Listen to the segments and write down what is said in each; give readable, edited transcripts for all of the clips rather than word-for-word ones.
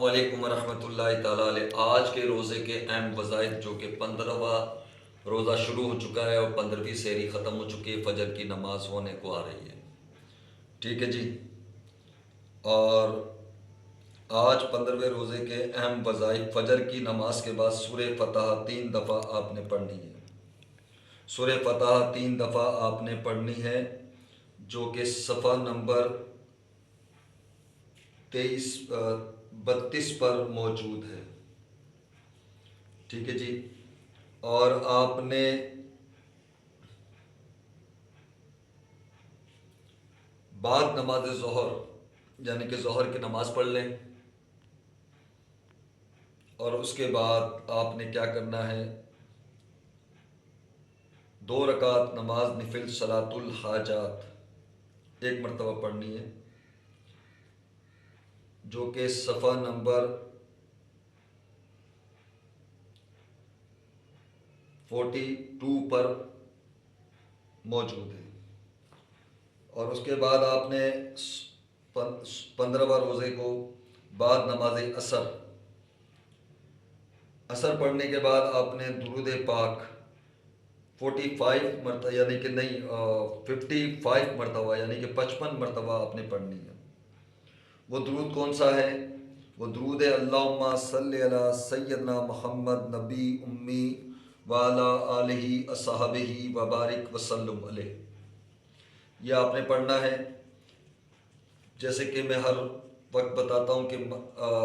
السلام علیکم ورحمۃ اللہ تعالیٰ علیہ۔ آج کے روزے کے اہم وظائف، جو کہ 15واں روزہ شروع ہو چکا ہے اور 15ویں سحری ختم ہو چکی ہے، فجر کی نماز ہونے کو آ رہی ہے، ٹھیک ہے جی۔ اور آج 15ویں روزے کے اہم وظائف: فجر کی نماز کے بعد سورہ فتح 3 دفعہ آپ نے پڑھنی ہے۔ سورہ فتح 3 دفعہ آپ نے پڑھنی ہے، جو کہ صفحہ نمبر 32 پر موجود ہے، ٹھیک ہے جی۔ اور آپ نے بعد نماز ظہر، یعنی کہ ظہر کی نماز پڑھ لیں، اور اس کے بعد آپ نے کیا کرنا ہے، 2 رکعت نماز نفل صلاۃ الحاجات 1 مرتبہ پڑھنی ہے، جو کہ صفحہ نمبر 42 پر موجود ہے۔ اور اس کے بعد آپ نے 15واں روزے کو بعد نماز عصر پڑھنے کے بعد آپ نے درود پاک 45 مرتبہ، یعنی کہ نہیں 55 مرتبہ، یعنی کہ 55 مرتبہ آپ نے پڑھنی ہے۔ وہ درود کون سا ہے؟ وہ درود ہے: اللہم صلی علی سیدنا محمد نبی امی وعلی آلہ اصحابہ وبارک وسلم علیہ۔ یہ آپ نے پڑھنا ہے۔ جیسے کہ میں ہر وقت بتاتا ہوں کہ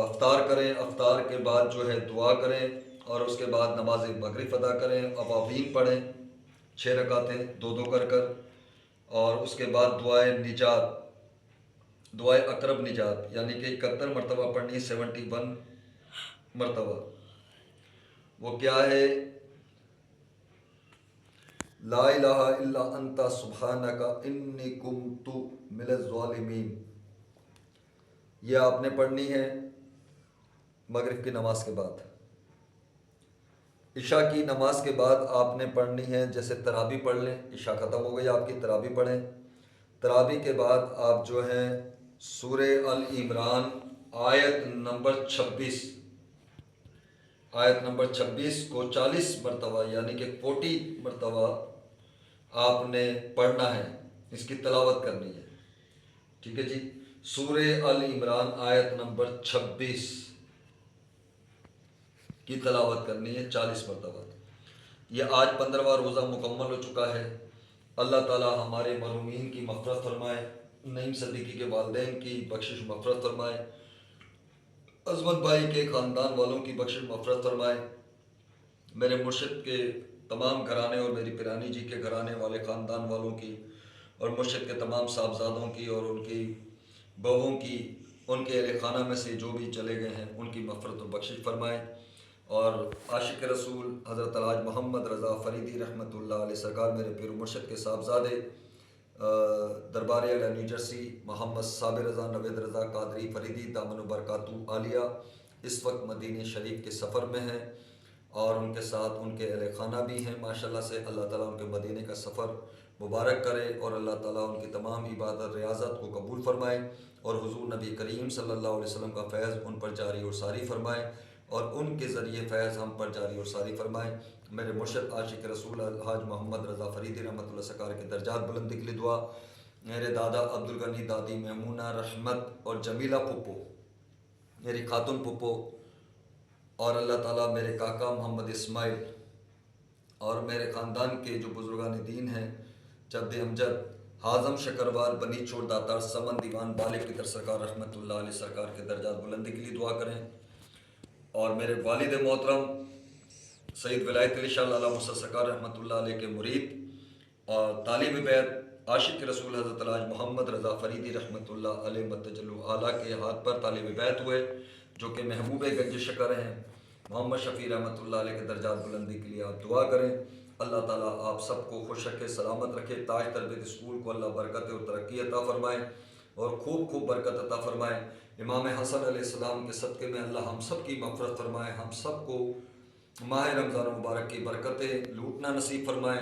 افطار کریں، افطار کے بعد جو ہے دعا کریں، اور اس کے بعد نماز مغرب ادا کریں، ابابین پڑھیں 6 رکعتیں 2 کر کر، اور اس کے بعد دعائے نجات، دعائے اقرب نجات، یعنی کہ 71 مرتبہ پڑھنی، 71 مرتبہ۔ وہ کیا ہے؟ لا الہ الا انت سبحانک انی کنت من الظالمین۔ یہ آپ نے پڑھنی ہے مغرب کی نماز کے بعد۔ عشاء کی نماز کے بعد آپ نے پڑھنی ہے، جیسے تراویح پڑھ لیں، عشاء ختم ہو گئی آپ کی، تراویح پڑھیں۔ تراویح کے بعد آپ جو ہیں سورہ ال عمران آیت نمبر 26 کو 40 مرتبہ، یعنی کہ 40 مرتبہ آپ نے پڑھنا ہے، اس کی تلاوت کرنی ہے، ٹھیک ہے جی۔ سورہ ال عمران آیت نمبر 26 کی تلاوت کرنی ہے 40 مرتبہ۔ یہ آج 15واں روزہ مکمل ہو چکا ہے۔ اللہ تعالی ہمارے مرحومین کی مغفرت فرمائے، نعیم صدیقی کے والدین کی بخشش مغفرت فرمائے، عظمت بھائی کے خاندان والوں کی بخشش مغفرت فرمائے، میرے مرشد کے تمام گھرانے اور میری پیرانی جی کے گھرانے والے خاندان والوں کی، اور مرشد کے تمام صاحبزادوں کی اور ان کی بہووں کی، ان کے اہل خانہ میں سے جو بھی چلے گئے ہیں ان کی مغفرت و بخشش فرمائے۔ اور عاشق رسول حضرت الحاج محمد رضا فریدی رحمۃ اللہ علیہ سرکار، میرے پیر و مرشد کے صاحبزادے درباری علیہ نیو جرسی محمد صابر رضا نوید رضا قادری فریدی دامن و برکاتہ عالیہ، اس وقت مدینہ شریف کے سفر میں ہیں، اور ان کے ساتھ ان کے اہل خانہ بھی ہیں ماشاءاللہ سے۔ اللہ تعالیٰ ان کے مدینہ کا سفر مبارک کرے، اور اللہ تعالیٰ ان کی تمام عبادت ریاضت کو قبول فرمائے، اور حضور نبی کریم صلی اللہ علیہ وسلم کا فیض ان پر جاری اور ساری فرمائے، اور ان کے ذریعے فیض ہم پر جاری اور ساری فرمائے۔ میرے مرشد عاشق رسول الحاج محمد رضا فریدی رحمۃ اللہ سرکار کے درجات بلندی کے لیے دعا۔ میرے دادا عبدالغنی، دادی میمونہ، رحمت اور جمیلہ پھپھو، میری خاتون پھپھو، اور اللہ تعالیٰ میرے کاکا محمد اسماعیل اور میرے خاندان کے جو بزرگان دین ہیں، جد امجد حازم شکروار بنی چور داتار سمن دیوان بالغ فطر سرکار رحمۃ اللہ علیہ سرکار کے درجات بلندی کے لیے دعا کریں۔ اور میرے والد محترم سید ولایت علی شاہ لالہ موسیٰ سرکار رحمۃ اللہ علیہ کے مرید اور طالب بیت عاشق رسول حضرت الحاج محمد رضا فریدی رحمۃ اللہ علیہ متجل اعلیٰ کے ہاتھ پر طالب بیت ہوئے، جو کہ محبوب گنج شکر ہیں، محمد شفیع رحمۃ اللہ علیہ کے درجات بلندی کے لیے آپ دعا کریں۔ اللہ تعالیٰ آپ سب کو خوش رکھے، سلامت رکھے، تاج تربیت اسکول کو اللہ برکت اور ترقی عطا فرمائے، اور خوب خوب برکت عطا فرمائے۔ امام حسن علیہ السلام کے صدقے میں اللہ ہم سب کی مغفرت فرمائے، ہم سب کو ماہ رمضان مبارک کی برکتیں لوٹنا نصیب فرمائے،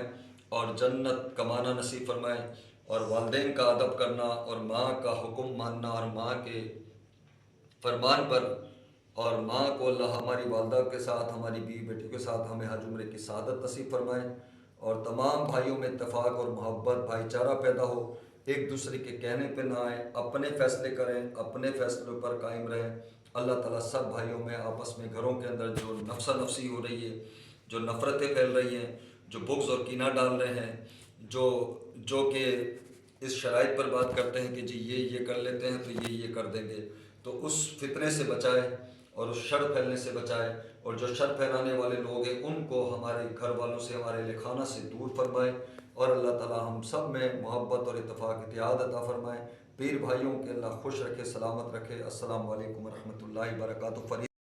اور جنت کمانا نصیب فرمائے، اور والدین کا ادب کرنا، اور ماں کا حکم ماننا، اور ماں کے فرمان پر اور ماں کو اللہ ہماری والدہ کے ساتھ، ہماری بیوی بیٹی کے ساتھ ہمیں حج عمرے کی سعادت نصیب فرمائے، اور تمام بھائیوں میں اتفاق اور محبت بھائی چارہ پیدا ہو، ایک دوسرے کے کہنے پہ نہ آئیں، اپنے فیصلے کریں، اپنے فیصلوں پر قائم رہیں۔ اللہ تعالیٰ سب بھائیوں میں آپس میں گھروں کے اندر جو نفسا نفسی ہو رہی ہے، جو نفرتیں پھیل رہی ہیں، جو بغض اور کینہ ڈال رہے ہیں، جو کہ اس شرائط پر بات کرتے ہیں کہ جی یہ کر لیتے ہیں تو یہ کر دیں گے، تو اس فتنے سے بچائے اور اس شر پھیلنے سے بچائے، اور جو شر پھیلانے والے لوگ ہیں ان کو ہمارے گھر والوں سے، ہمارے اہل خانہ سے دور فرمائے، اور اللہ تعالیٰ ہم سب میں محبت اور اتفاق اتحاد عطا فرمائے۔ پیر بھائیوں کے اللہ خوش رکھے، سلامت رکھے۔ السلام علیکم ورحمۃ اللہ وبرکاتہ۔